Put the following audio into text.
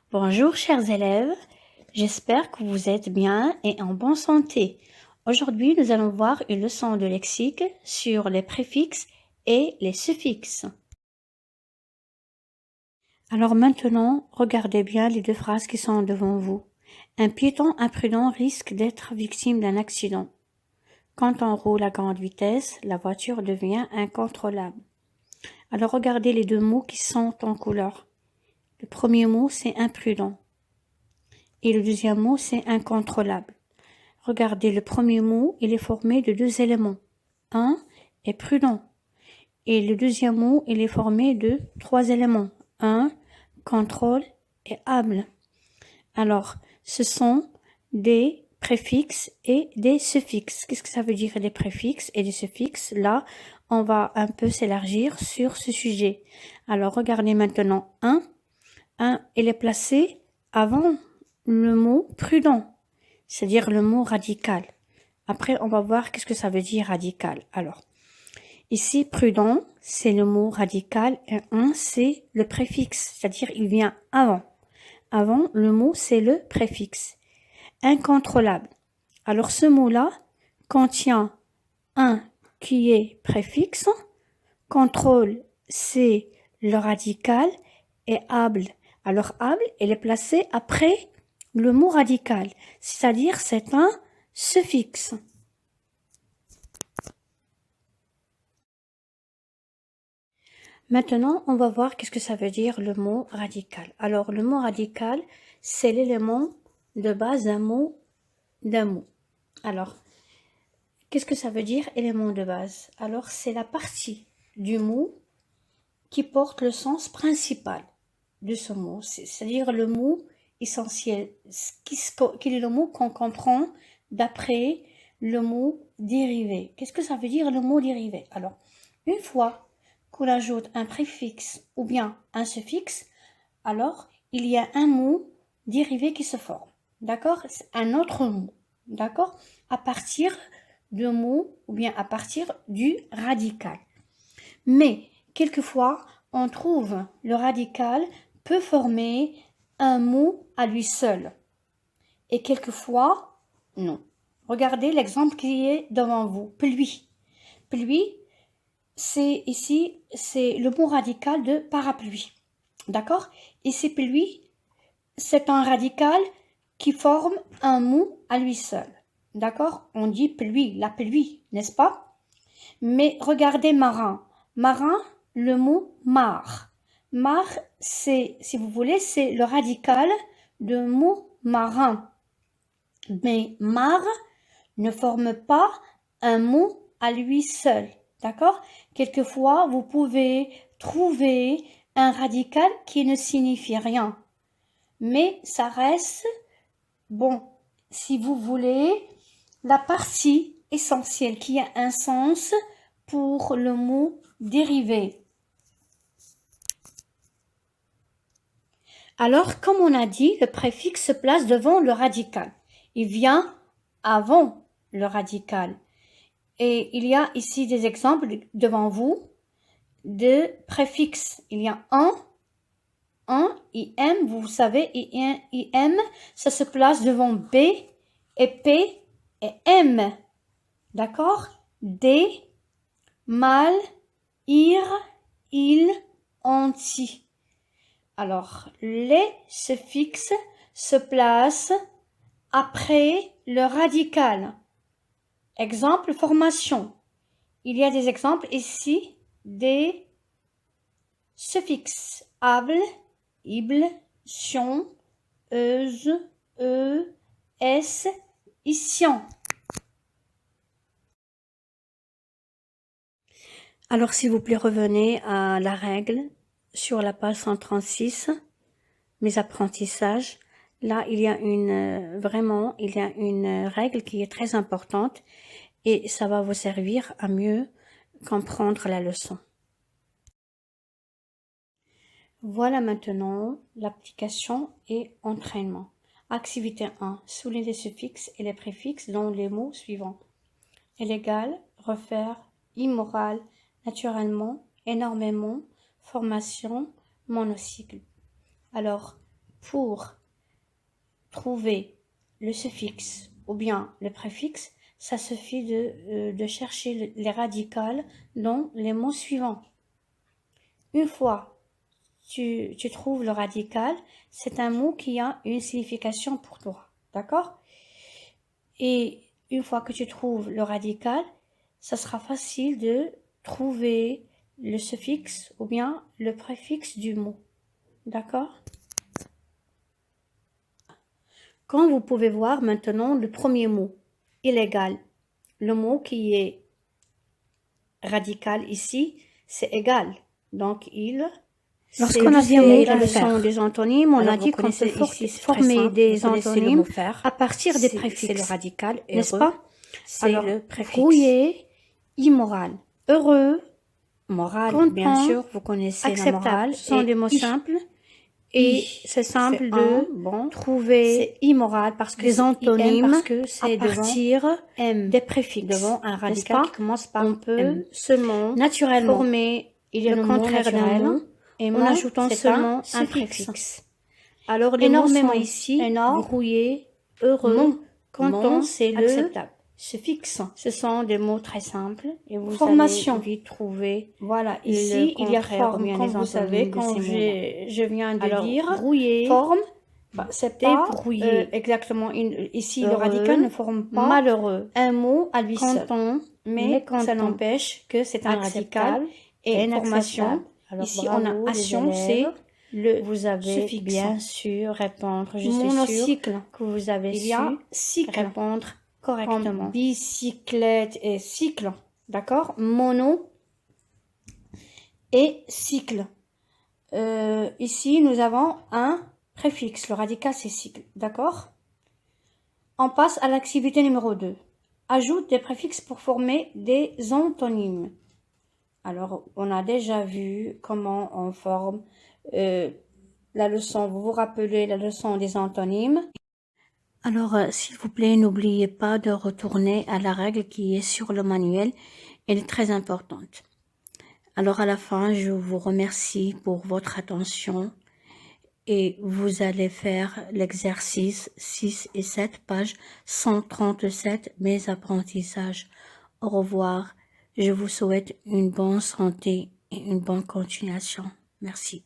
Bonjour chers élèves, j'espère que vous êtes bien et en bonne santé. Aujourd'hui, nous allons voir une leçon de lexique sur les préfixes et les suffixes. Alors maintenant, regardez bien les deux phrases qui sont devant vous. Un piéton imprudent risque d'être victime d'un accident. Quand on roule à grande vitesse, la voiture devient incontrôlable. Alors regardez les deux mots qui sont en couleur. Le premier mot, c'est imprudent. Et le deuxième mot, c'est incontrôlable. Regardez, le premier mot, il est formé de deux éléments. Un est prudent. Et le deuxième mot, il est formé de trois éléments. Un, contrôle et able. Alors, ce sont des préfixes et des suffixes. Qu'est-ce que ça veut dire des préfixes et des suffixes? Là, on va un peu s'élargir sur ce sujet. Alors, regardez maintenant un. Un, il est placé avant le mot prudent, c'est-à-dire le mot radical. Après, on va voir qu'est-ce que ça veut dire radical. Alors, ici, prudent, c'est le mot radical et un, c'est le préfixe, c'est-à-dire il vient avant. Avant, le mot, c'est le préfixe. Incontrôlable. Alors, ce mot-là contient un qui est préfixe, contrôle, c'est le radical, et able. Alors, able, elle est placée après le mot radical, c'est-à-dire c'est un suffixe. Maintenant, on va voir qu'est-ce que ça veut dire le mot radical. Alors, le mot radical, c'est l'élément de base d'un mot. Alors, qu'est-ce que ça veut dire élément de base? Alors, c'est la partie du mot qui porte le sens principal de ce mot, c'est-à-dire le mot essentiel, qui est le mot qu'on comprend d'après le mot dérivé. Qu'est-ce que ça veut dire le mot dérivé? Alors, une fois qu'on ajoute un préfixe ou bien un suffixe, alors il y a un mot dérivé qui se forme. D'accord? C'est un autre mot. D'accord? À partir de mots ou bien à partir du radical. Mais quelquefois, on trouve le radical peut former un mot à lui seul. Et quelquefois, non. Regardez l'exemple qui est devant vous. Pluie. Pluie, c'est ici, c'est le mot radical de parapluie. D'accord? Ici, pluie, c'est un radical qui forme un mot à lui seul. D'accord? On dit pluie, la pluie, n'est-ce pas? Mais regardez marin. Marin, le mot mare. Mare, c'est, si vous voulez, c'est le radical de mot marin. Mais mare ne forme pas un mot à lui seul. D'accord? Quelquefois, vous pouvez trouver un radical qui ne signifie rien. Mais ça reste, bon, si vous voulez, la partie essentielle qui a un sens pour le mot dérivé. Alors, comme on a dit, le préfixe se place devant le radical. Il vient avant le radical. Et il y a ici des exemples devant vous de préfixes. Il y a un, IM, vous savez, IM, ça se place devant B et P et M. D'accord? D, mal, ir, il, anti. Alors, les suffixes se placent après le radical. Exemple, formation. Il y a des exemples ici des suffixes able, ible, sion, euse, s, issian. Alors, s'il vous plaît, revenez à la règle sur la page 136, mes apprentissages. Là, il y a une règle qui est très importante et ça va vous servir à mieux comprendre la leçon. Voilà maintenant l'application et entraînement. Activité 1. Souligner les suffixes et les préfixes dans les mots suivants. Illégal, refaire, immoral, naturellement, énormément, formation, monocycle. Alors, pour trouver le suffixe ou bien le préfixe, ça suffit de chercher les radicales dans les mots suivants. Une fois tu trouves le radical, c'est un mot qui a une signification pour toi, d'accord? Et une fois que tu trouves le radical, ça sera facile de trouver le suffixe ou bien le préfixe du mot, d'accord? Comme vous pouvez voir maintenant, le premier mot, illégal. Le mot qui est radical ici, c'est égal. Donc, lorsqu'on a vu la leçon des antonymes, on a dit qu'on peut former des antonymes à partir des préfixes. C'est le radical, n'est-ce pas? C'est le préfixe. Brouillé, immoral, heureux, Moral, content, bien sûr, vous connaissez la morale. Ce sont des mots simples. Et c'est simple de trouver c'est immoral parce que des antonymes parce que c'est à partir des préfixes. Devant un radical qui commence par on peut M. seulement naturellement former le contraire d'un mot en ajoutant seulement un préfixe. Alors les mots sont ici brouillé, heureux, content, c'est le acceptable. Suffixe. Ce sont des mots très simples et vous Formation. allez vite trouver. Voilà, ici il y a forme, comme vous savez, quand je viens de dire. Brouillé, forme, c'est pas brouillé. exactement ici Heureux, le radical ne forme pas malheureux, un mot à lui seul. content, Mais ça n'empêche que c'est un radical et formation. Alors, ici on a action, c'est le vous avez suffixe. bien sûr répondre. Je suis Monocycle. sûre que vous avez Il y a su répondre correctement. Comme bicyclette et cycle, d'accord? Mono et cycle. Ici, nous avons un préfixe. Le radical, c'est cycle, d'accord? On passe à l'activité numéro 2. Ajoute des préfixes pour former des antonymes. Alors, on a déjà vu comment on forme la leçon. Vous vous rappelez la leçon des antonymes? Alors, s'il vous plaît, n'oubliez pas de retourner à la règle qui est sur le manuel. Elle est très importante. Alors, à la fin, je vous remercie pour votre attention et vous allez faire l'exercice 6 et 7, page 137, mes apprentissages. Au revoir. Je vous souhaite une bonne santé et une bonne continuation. Merci.